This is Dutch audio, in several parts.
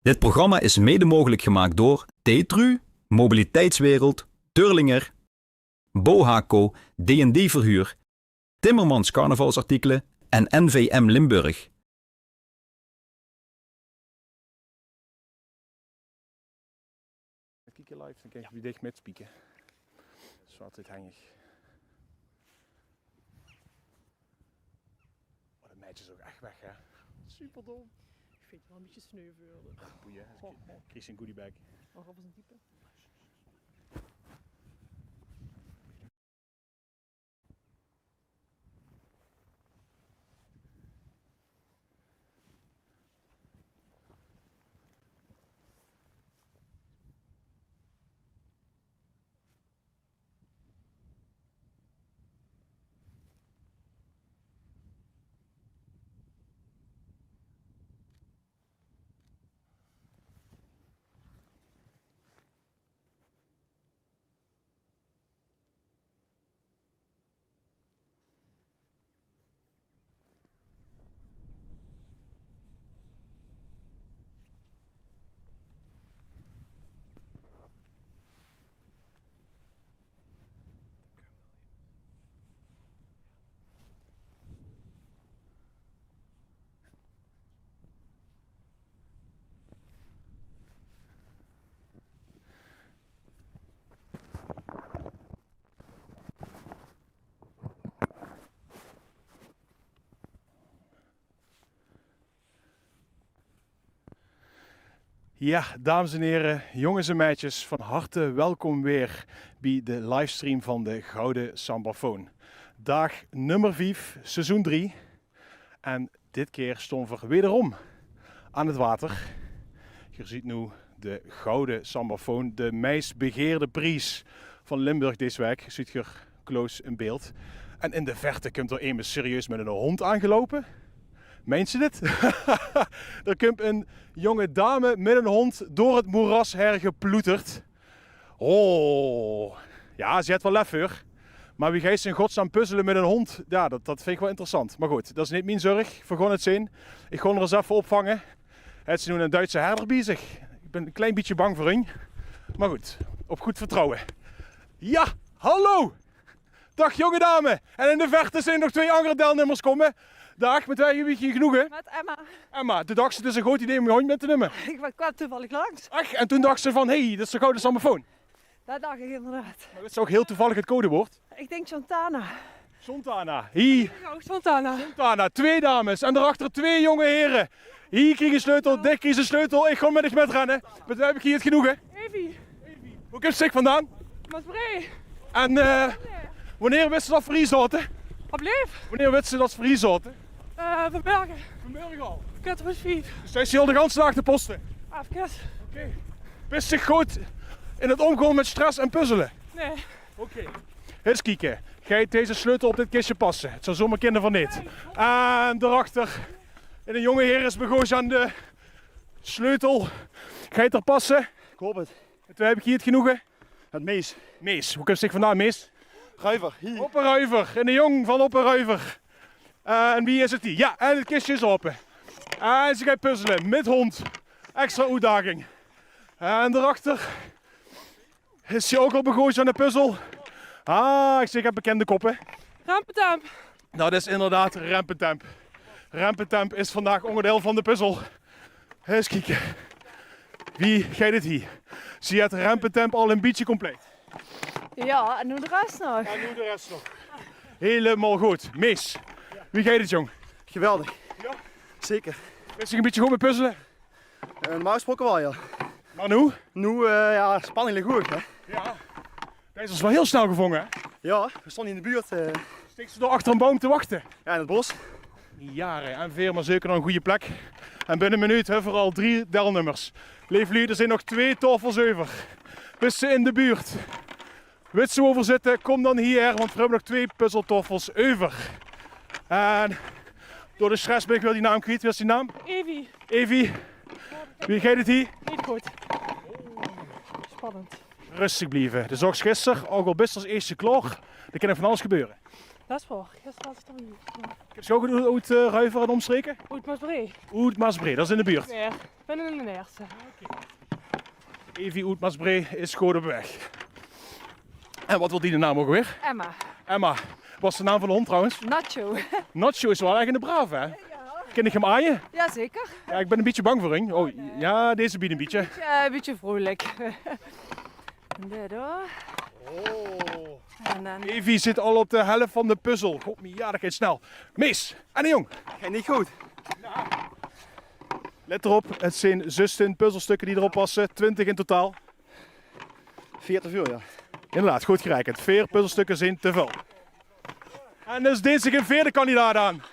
Dit programma is mede mogelijk gemaakt door Tetru, Mobiliteitswereld, Turlinger, Bohaco, D&D Verhuur, Timmermans Carnavalsartikelen en NVM Limburg. Kijk je live, dan krijg je wie dicht met spieken. Dat is altijd hangig. Oh, dat meidje is ook echt weg, hè? Superdom. Ik vind het wel een beetje sneu voor. Boeien, kreeg je een goodiebag. Oh, wat was een type? Ja, dames en heren, jongens en meisjes, van harte welkom weer bij de livestream van de Gouden Sambafoon. Dag nummer 5, seizoen 3. En dit keer stonden we wederom aan het water. Je ziet nu de Gouden Sambafoon, de meest begeerde prijs van Limburg deze week. Je ziet hier close in beeld. En in de verte komt er iemand serieus met een hond aangelopen. Meent ze dit? Er komt een jonge dame met een hond door het moeras hergeploeterd. Oh, ja, ze heeft wel lef hoor. Maar wie gaat in godsnaam puzzelen met een hond? Ja, dat vind ik wel interessant. Maar goed, dat is niet mijn zorg. Vergon het zijn. Ik ga er eens even opvangen. Het is nu een Duitse herder bezig. Ik ben een klein beetje bang voor hun. Maar goed, op goed vertrouwen. Ja, hallo! Dag jonge dame. En in de verte zijn nog 2 andere deelnemers komen. Dag, met wij heb je genoegen? Met Emma. Emma, toen dacht ze, het is een goed idee om je hond mee te nemen. Ik kwam toevallig langs. Ach, en toen dacht ze van, hé, dat is de Gouden Sambafoon. Dat dacht ik inderdaad. Maar dat is ook heel toevallig het codewoord. Ik denk Santana. Sontana. Hier, Oh, Santana. Sontana. 2 dames en daarachter 2 jonge heren. Hier kreeg een sleutel, Dick kreeg een sleutel. Ik ga met dich met rennen. Met wie heb ik hier het genoegen? Evie. Hoe komt zich vandaan? Met Bree. En wanneer wist ze dat Fries zaten? Wat bleef? Wanneer wist ze dat Fries zaten? Van Bergen. Vanmorgen al. Kut was 5. Dus zij is heel de ganse dag te posten. Afkut. Oké. Wist zich goed in het omgaan met stress en puzzelen? Nee. Oké. Eens kijken. Ga je deze sleutel op dit kistje passen? Het zou zomaar kinderen van niet. En daarachter, in een jonge heer is begoos aan de sleutel. Ga je het er passen? Ik hoop het. En toen heb ik hier het genoegen. Het mees. Mees. Hoe komt zich vandaan, Mees? Ruiver. Hier. Opperruiver. In de jong van Opperruiver. En wie is het die? Ja, en het kistje is open. En ze gaat puzzelen met hond. Extra uitdaging. En daarachter is je ook al begonnen aan de puzzel. Ah, ik zeg, ik heb bekende koppen. Rampetamp. Dat is inderdaad Rempetemp. Rempetemp is vandaag onderdeel van de puzzel. Eens kijken. Wie gaat het hier? Zie je het Rempetemp al een beetje compleet? Ja, en nu de rest nog. En nu de rest nog. Helemaal goed. Mees, wie gaat het jong? Geweldig. Ja. Zeker. Is je een beetje goed met puzzelen? Normaal gesproken wel, ja. Maar nu? Nu, ja, spanning ligt hoog, hè. Ja. Deze is wel heel snel gevangen, hè? Ja, we stonden in de buurt. Steekt ze door achter een boom te wachten? Ja, in het bos. Jaren en veer, maar zeker nog een goede plek. En binnen een minuut hebben we al 3 deelnemers. Leef jullie, er zijn nog 2 tafels over. Wist ze in de buurt. Wist ze over zitten, kom dan hier, want we hebben nog 2 puzzeltafels over. En door de stress ben ik wel die naam kwijt. Wat is die naam? Evie. Evie. Wie gaat het hier? Niet goed. Spannend. Rustig blijven. De zorg gisteren, ook al best als eerste klaar. Er kan er van alles gebeuren. Dat is voor. Gisteren was het er niet. Ik heb zo goed uit Ruiver en omstreken. Oet Maasbree. Oud-Maasbree, dat is in de buurt. Weer. Binnen in de eerste. Evi Oud-Maasbree is goed op weg. En wat wil die de naam ook weer? Emma. Emma. Wat is de naam van de hond trouwens? Nacho. Nacho is wel echt een brave, hè? Ken ik hem aaien? Jazeker. Ja, ik ben een beetje bang voor hem. Oh, ja, deze biedt een beetje. Ja, een beetje vrolijk. Dit hoor. Oh. En dan... Evi zit al op de helft van de puzzel. God, ja, dat gaat snel. Mees en de jong. Gaat niet goed. Let erop, het zijn zusten puzzelstukken die erop passen. 20 in totaal. 40 uur, ja. Inderdaad, goed gerekend. 4 puzzelstukken zijn te veel. En dus deed zich een vierde kandidaat aan.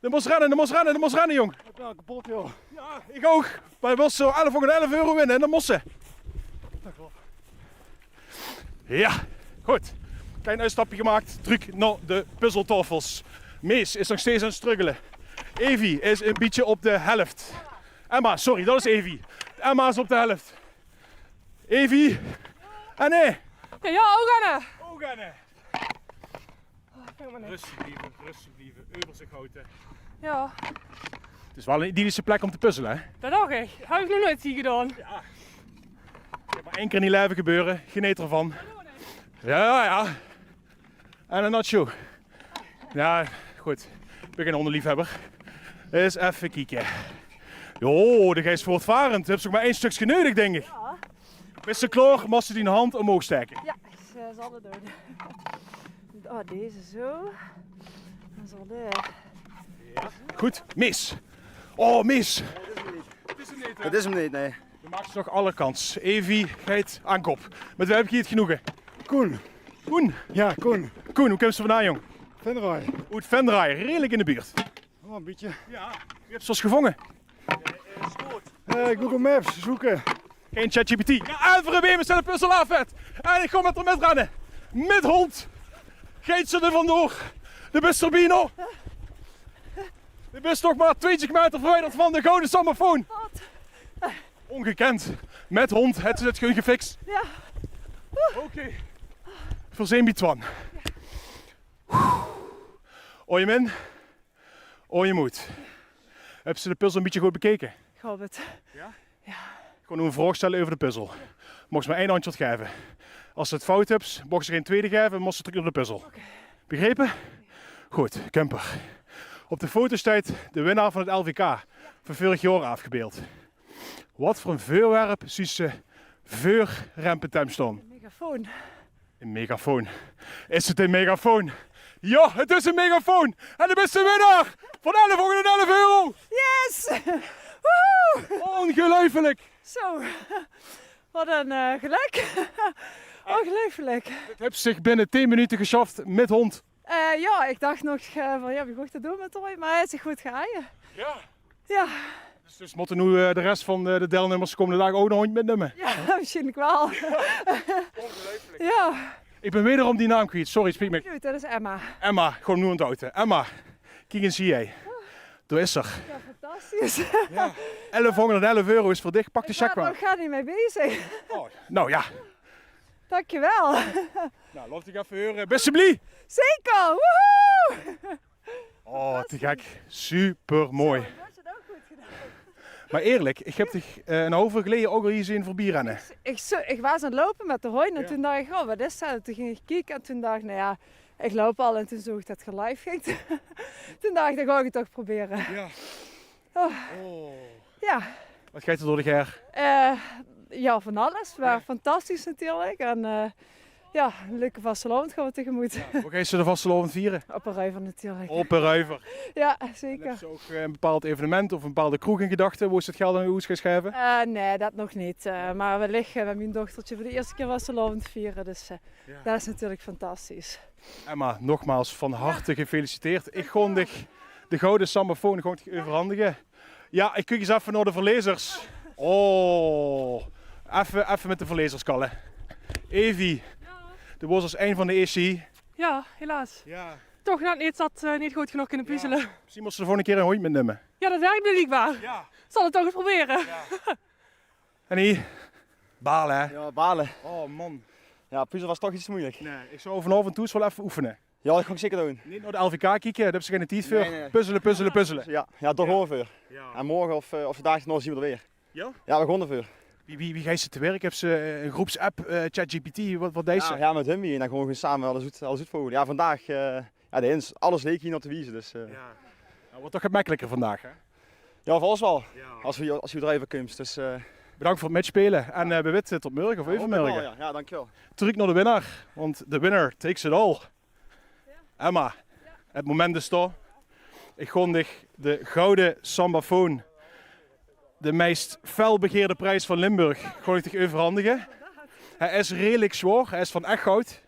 Er moest rennen, jong. Ik ben al kapot, joh. Ja, ik ook. Maar hij wil zo 11 euro winnen en dan moest ze. Ja, goed. Klein uitstapje gemaakt. Terug naar de puzzeltafels. Mees is nog steeds aan het struggelen. Evi is een beetje op de helft. Emma, sorry, dat is Evi. Emma is op de helft. Evi. En nee. Ja, ook Anne. Ook rennen. Kijk maar niet. Rustig blijven. Euberse gouten. Ja, Het is wel een idyllische plek om te puzzelen, hè? dat dacht ik. Heb ik nog nooit zien gedaan. Ik heb maar 1 keer in die leven gebeuren. Geniet ervan. Ja. En een nacho. Ja, goed. Ik ben geen hondenliefhebber. Eens even kijken. Jo, de is voortvarend. Heb ze ook maar 1 stukje nodig, denk ik. Ja. Beste Kloor, mag ze die hand omhoog steken. Ja, ik zal het doen. Oh, deze zo. Dan zal dit. Goed, mis. Oh, mis. Dat is hem niet, nee. We maken ze nog alle kans. Evi, geit aan kop. Met wie heb ik hier het genoegen? Koen. Koen. Ja, Koen. Koen, hoe komt ze vandaan, jong? Venray. Uit Venray, redelijk in de buurt. Oh, een beetje. Ja. Wie hebt ze ons gevangen? Google Maps, zoeken. Geen ChatGPT. Ja, en voor een weer, we een puzzel af, vet. En ik kom met haar met rennen. Met hond. Geet ze er vandoor. De bus Turbino. De bus nog maar 20 meter verwijderd van de gouden sammofoon. Ongekend. Met hond, het is het gewoon gefixt. Ja. Oké. Voor zijn Bitwan. O je min. O je moet. Heb ze de puzzel een beetje goed bekeken? Ik hoop het. Gewoon een vraag stellen over de puzzel. Mocht ze maar 1 antwoord geven. Als ze het fout hebt, mocht ze geen tweede geven, mocht ze terug op de puzzel. Begrepen? Goed, Kemper. Op de foto staat de winnaar van het LVK van vorig jaar afgebeeld. Wat voor een vuurwerp zie ze voor rempetem staan? Megafoon. Een megafoon. Is het een megafoon? Ja, het is een megafoon! En de beste winnaar van 1111 euro! Yes! Woehoe! Ongelooflijk! Zo. Wat een geluk. Ongelooflijk. Het heeft zich binnen 10 minuten geschaft met hond. Ja, ik dacht nog van ja, wie gaat dat doen met Roy? Maar hij is zich goed gehaald. Ja. Ja. Dus moeten nu de rest van de deelnemers de komende dagen ook een hond metnemen. Ja, waarschijnlijk wel. Ja. Ik ben wederom die naam kwijt. Sorry, spreek me. Goed, dat is Emma. Emma, gewoon nu aan het houden. Emma, kijk eens jij. Daar is er. Ja, fantastisch. 1111 euro is voor dich. Pak de Ik check ben er maar. nog niet mee bezig. Oh, nou ja. Dankjewel. Nou, laat ik even horen. Beste Blie. Zeker. Woehoe! Oh, te gek. Super mooi. Dat is het ook goed gedaan. Maar eerlijk, ik heb dich een half uur geleden ook al hier zien voorbij rennen. Ik was aan het lopen met de hooi en Ja. toen dacht ik, oh wat is dat? Toen ging ik kijken en toen dacht ik, nou ja, ik loop al en toen zag ik dat je live ging. Toen dacht ik, ga ik het toch proberen. Ja. Oh. Oh. Ja, Wat gaat er door de ger? ja van alles. Maar fantastisch natuurlijk. En ja, een leuke vastelovend gaan we tegemoet. Hoe ga je ze de vastelovend vieren? Op een ruiver natuurlijk. Op een ruiver. Ja, En zeker. heb je ook een bepaald evenement of een bepaalde kroeg in gedachten? Hoe is het geld aan hoe gaan schrijven? Nee, dat nog niet. Maar wellicht met mijn dochtertje voor de eerste keer vastelovend vieren. Dus dat is natuurlijk fantastisch. Emma, nogmaals van harte gefeliciteerd. Ik gewoon de gouden sammofoon gewoon overhandigen. Ja, ik kijk eens even naar de verlezers. Oh, even met de verlezers kallen. Evi, de was als een van de EC. Ja, helaas. Ja. Toch net niet, zat niet goed genoeg kunnen puzzelen. Misschien moest ze de volgende keer een hondje metnemen. Ja, dat werkt blijkbaar. Ja. Zal het toch eens proberen. En hier, balen hè? Ja, balen. Oh man. Ja, puzzel was toch iets moeilijk. Nee, ik zou vanavond toe eens wel even oefenen. Ja, dat ga ik zeker doen. Niet naar de LVK kijken, daar hebben ze geen tijd voor. Nee. Puzzelen. Ja, toch gewoon voor. En morgen of vandaag nog zien we er weer. Ja? Ja, we gaan ervoor. Wie ga je ze te werk? Heb ze een groepsapp, ChatGPT, wat deze? Ja, met hem en dan gewoon samen alles uitvoeren. Ja, vandaag, alles leek hier nog te wijzen. Dus, Nou, wordt toch gemakkelijker vandaag, hè? ja, voor ons wel. Ja. Als je eruit komt. Dus, Bedankt voor het matchspelen en we weten tot morgen of overmorgen. ja, dankjewel. Terug naar de winnaar, want de winner takes it all. Emma, het moment is daar. Ik kondig de gouden sambafoon, de meest felbegeerde prijs van Limburg, kondig ik overhandigen. Hij is redelijk zwaar, hij is van echt goud.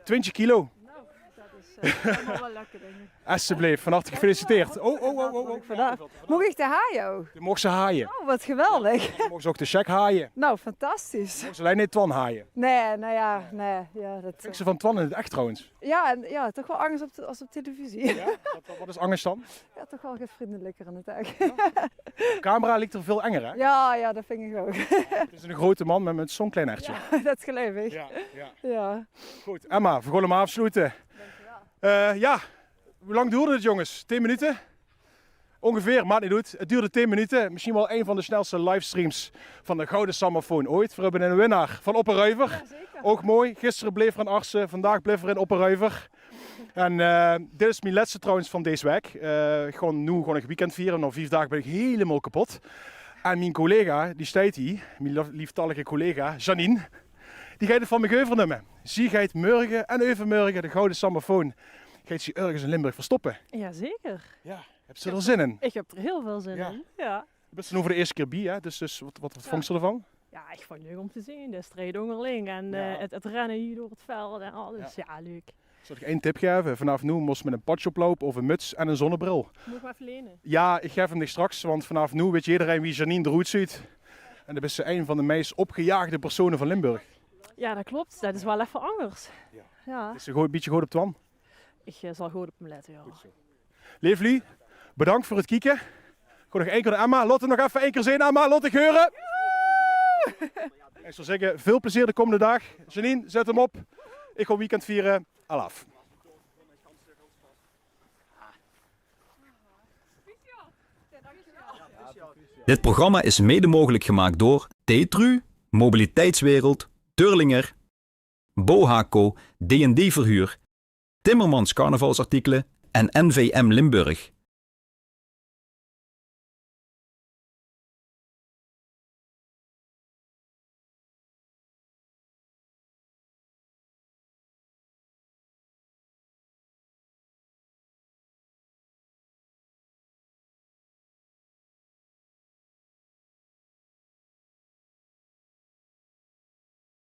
20 kilo. Nou, dat is helemaal wel lekker, denk ik. Alsjeblieft, van harte gefeliciteerd. Oh. Vandaag. Mocht ik de haaien ook? Je mag ze haaien. Oh, wat geweldig. Je mag ze ook de check haaien. Nou, fantastisch. Je mag ze alleen niet Twan haaien. Nee, nou ja, ja, dat, Ik ze van Twan in het echt trouwens. ja, toch wel angst als op televisie. Ja? Wat is angst dan? Ja, toch wel vriendelijker aan het echt. De camera lijkt er veel enger, hè? Ja, dat vind ik ook. Het is een grote man met zo'n klein hertje. Dat geloof ik. Ja. Goed, Emma, we gaan hem afsluiten. Ja, hoe lang duurde het, jongens? 10 minuten? Ongeveer, maar niet doet. Het duurde 10 minuten. Misschien wel een van de snelste livestreams van de Gouden Sambafoon ooit. We hebben een winnaar van Opperruiver. Ja, zeker. Ook mooi. Gisteren bleef er in Arsen, vandaag bleef er in Opperruiver. En dit is mijn laatste trouwens van deze week. Ik ga nu gewoon een weekend vieren. Na 4 dagen ben ik helemaal kapot. En mijn collega, die staat hier, mijn lieftallige collega Janine, die gaat het van me overnemen. Zij gaat morgen en overmorgen de Gouden Sambafoon gaat ze ergens in Limburg verstoppen. Jazeker. Ja, heb je er zin in? Ik heb er heel veel zin Ja. in. Ja. Je bent er nu voor de eerste keer bij, hè? Dus wat vond je ervan? Ja, ik vond het leuk om te zien. De strijd onderling en Ja. het rennen hier door het veld en alles. Ja, leuk. Zal ik 1 tip geven? Vanaf nu moest met een patch oplopen of een muts en een zonnebril. Moet ik maar even lenen. Ja, ik geef hem niet straks, want vanaf nu weet iedereen wie Janine eruit ziet. En dat is ze een van de meest opgejaagde personen van Limburg. Ja, dat klopt. Dat is wel even anders. Ja. Ja. Is ze gewoon een beetje goed op Twan. Ik zal goed op hem letten, ja. Leeflie, bedankt voor het kijken. Ik ga nog 1 keer naar Emma. Laat hem nog even 1 keer zien, Emma. Laat ik horen. Ik zou zeggen, veel plezier de komende dag. Janine, zet hem op. Ik ga weekend vieren. Alaf. Dit programma is mede mogelijk gemaakt door T-Tru, Mobiliteitswereld, Turlinger, Bohaco, D&D Verhuur, Timmermans Carnavalsartikelen en NVM Limburg.